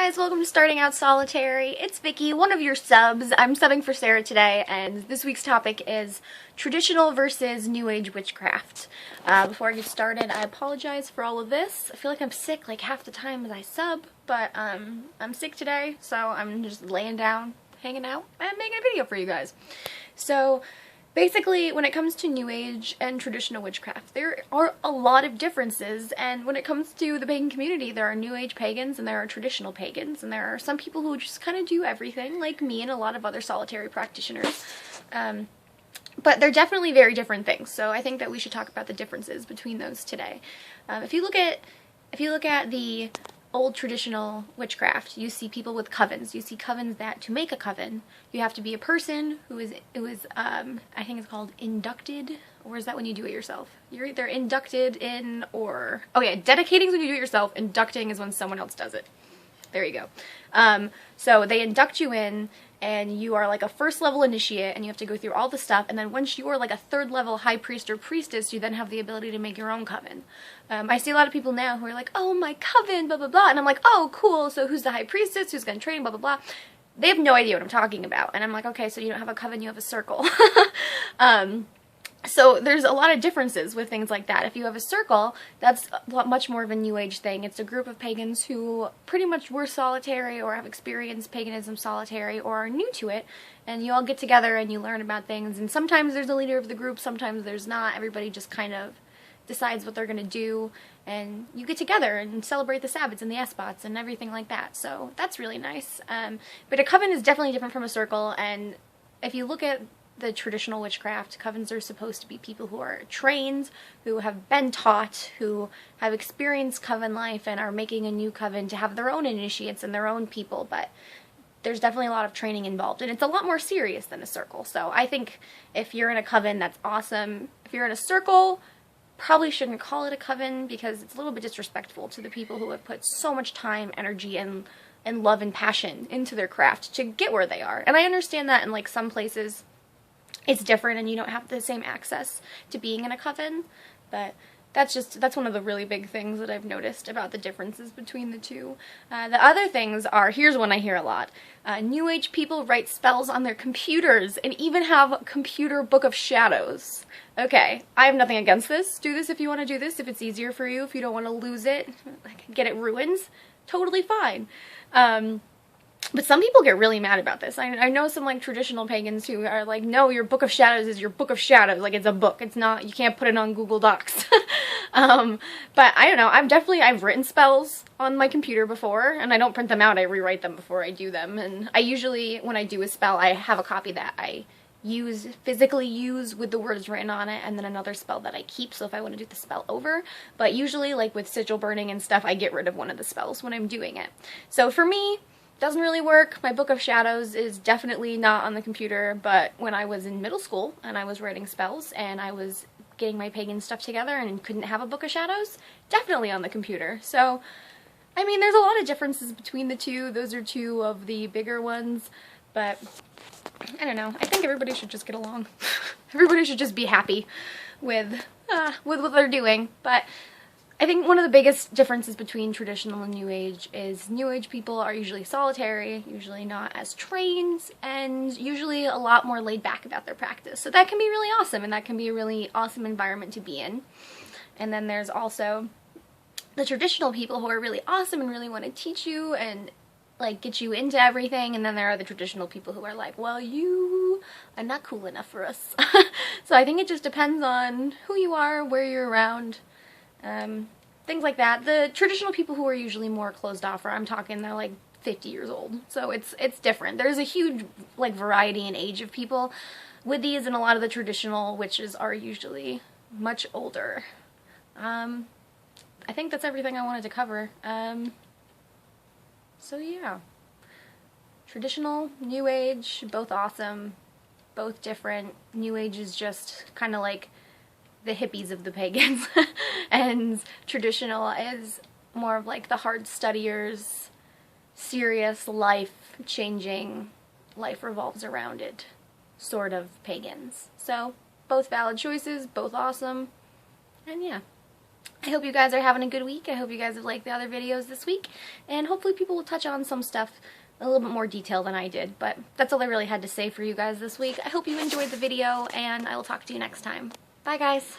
guys, welcome to Starting Out Solitary. It's Vicky, one of your subs. I'm subbing for Sarah today, and this week's topic is traditional versus New Age witchcraft. Before I get started, I apologize for all of this. I feel like I'm sick like half the time as I sub, but I'm sick today, so I'm just laying down, hanging out, and making a video for you guys. So basically, when it comes to New Age and traditional witchcraft, there are a lot of differences, and when it comes to the pagan community, there are New Age pagans and there are traditional pagans, and there are some people who just kind of do everything, like me and a lot of other solitary practitioners. But they're definitely very different things, so I think that we should talk about the differences between those today. If you look at the old traditional witchcraft, you see people with covens. You see covens that to make a coven, you have to be a person who is, I think it's called inducted, or is that when you do it yourself? You're either inducted in or, oh yeah, dedicating is when you do it yourself, inducting is when someone else does it. There you go. So they induct you in, and you are like a first level initiate, and you have to go through all the stuff, and then once you are like a third level high priest or priestess, you then have the ability to make your own coven. I see a lot of people now who are like, oh, my coven, blah, blah, blah, and I'm like, oh, cool, so who's the high priestess, who's gonna train, blah, blah, blah. They have no idea what I'm talking about, and I'm like, okay, so you don't have a coven, you have a circle. So there's a lot of differences with things like that. If you have a circle, that's much more of a New Age thing. It's a group of pagans who pretty much were solitary or have experienced paganism solitary or are new to it, and you all get together and you learn about things, and sometimes there's a leader of the group, sometimes there's not. Everybody just kind of decides what they're going to do, and you get together and celebrate the Sabbats and the Esbats and everything like that, so that's really nice. But a coven is definitely different from a circle, and if you look at the traditional witchcraft, covens are supposed to be people who are trained, who have been taught, who have experienced coven life and are making a new coven to have their own initiates and their own people, but there's definitely a lot of training involved, and it's a lot more serious than a circle. So I think if you're in a coven, that's awesome. If you're in a circle, probably shouldn't call it a coven, because it's a little bit disrespectful to the people who have put so much time, energy, and love and passion into their craft to get where they are. And I understand that in like some places it's different and you don't have the same access to being in a coven, but that's one of the really big things that I've noticed about the differences between the two. The other things are, here's one I hear a lot. New Age people write spells on their computers and even have a computer book of shadows. Okay, I have nothing against this. Do this if you want to do this, if it's easier for you, if you don't want to lose it, get it ruined, totally fine. But some people get really mad about this. I know some like traditional pagans who are like, no, your book of shadows is your book of shadows. Like, it's a book. It's not, you can't put it on Google Docs. But I don't know. I've written spells on my computer before, and I don't print them out. I rewrite them before I do them. And I usually, when I do a spell, I have a copy that I physically use with the words written on it, and then another spell that I keep, so if I want to do the spell over. But usually, like with sigil burning and stuff, I get rid of one of the spells when I'm doing it. So for me, doesn't really work. My book of shadows is definitely not on the computer, but when I was in middle school and I was writing spells and I was getting my pagan stuff together and couldn't have a book of shadows, definitely on the computer. So, I mean, there's a lot of differences between the two. Those are two of the bigger ones, but I don't know. I think everybody should just get along. Everybody should just be happy with what they're doing, but I think one of the biggest differences between traditional and New Age is New Age people are usually solitary, usually not as trained, and usually a lot more laid back about their practice. So that can be really awesome, and that can be a really awesome environment to be in. And then there's also the traditional people who are really awesome and really want to teach you and like get you into everything, and then there are the traditional people who are like, well, you are not cool enough for us. So I think it just depends on who you are, where you're around. Things like that. The traditional people who are usually more closed off, or I'm talking they're like 50 years old, so it's different. There's a huge like variety in age of people with these, and a lot of the traditional witches are usually much older. I think that's everything I wanted to cover. So yeah. Traditional, New Age, both awesome, both different. New Age is just kind of like the hippies of the pagans, and traditional is more of like the hard studiers, serious, life-changing, life revolves around it sort of pagans. So both valid choices, both awesome, and yeah. I hope you guys are having a good week. I hope you guys have liked the other videos this week, and hopefully people will touch on some stuff a little bit more detail than I did, but that's all I really had to say for you guys this week. I hope you enjoyed the video, and I will talk to you next time. Bye, guys!